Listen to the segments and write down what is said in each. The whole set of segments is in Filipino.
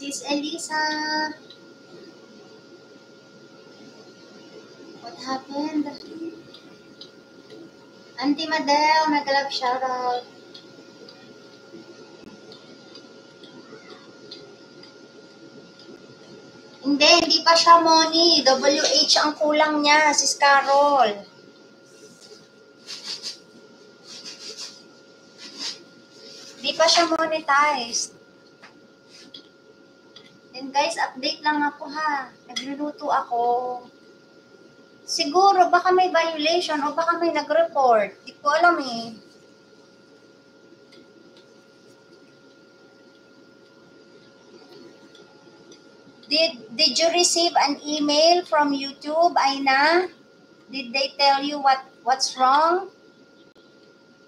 Sis Elisa. What happened? Auntie Madel, nag-love shoutout. Hindi pa siya Moni. WH ang kulang niya, Sis Carol. Hindi pa siya monetized. And guys, update lang ako ha. Nagluluto ako. Siguro, baka may violation o baka may nag-report. Di ko alam eh. Did you receive an email from YouTube, Aina? Did they tell you what's wrong?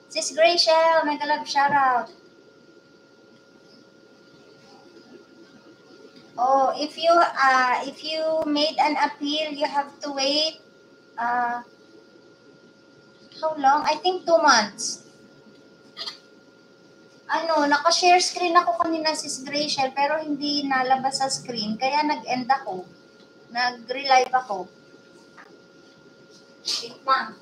Sis Graciel, mega love shoutout. Oh, if you made an appeal, you have to wait. How long? I think 2 months. Naka-share screen ako kanina, Sis Graciel, pero hindi nalabas sa screen. Kaya nag-end ako. Nag-relive ako. Wait lang.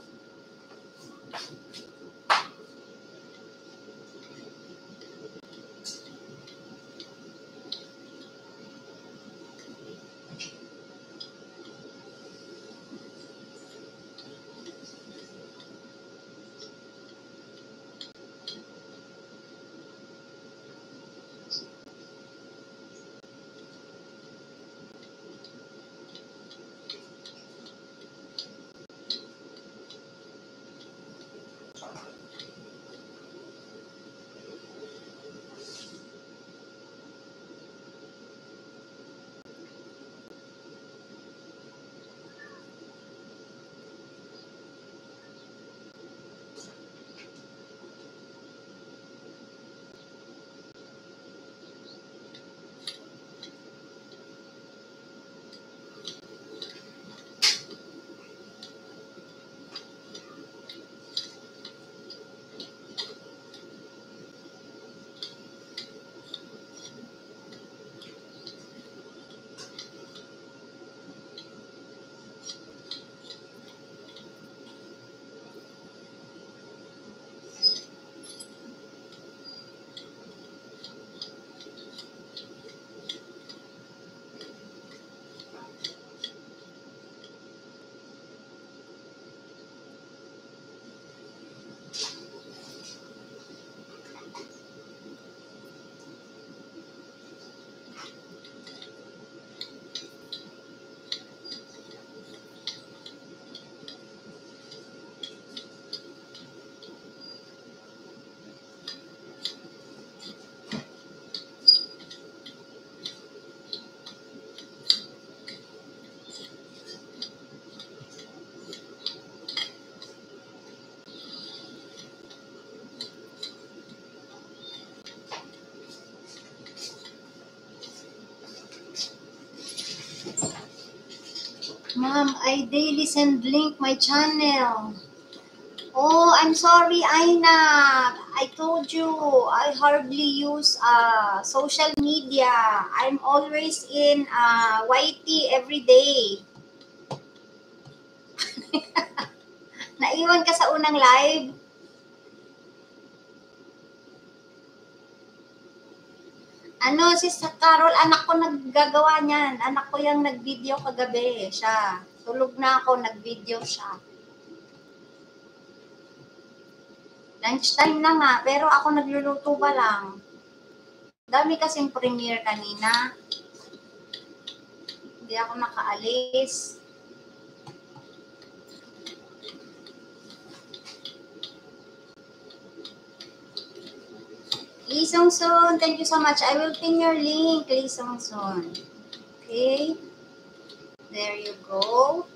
Ma'am, I daily send link my channel. Oh, I'm sorry, Aina. I told you, I hardly use social media. I'm always in YT every day. Naiwan ka sa unang live? Sis Carol, anak ko naggagawa niyan. Anak ko yung nag-video kagabi. Siya. Tulog na ako, nag-video siya. Lunchtime na nga, pero ako nagluluto pa lang. Dami kasing premiere kanina. Hindi ako nakaalis. Lee Song Soon, thank you so much. I will pin your link, Lee Song Soon. Okay. There you go.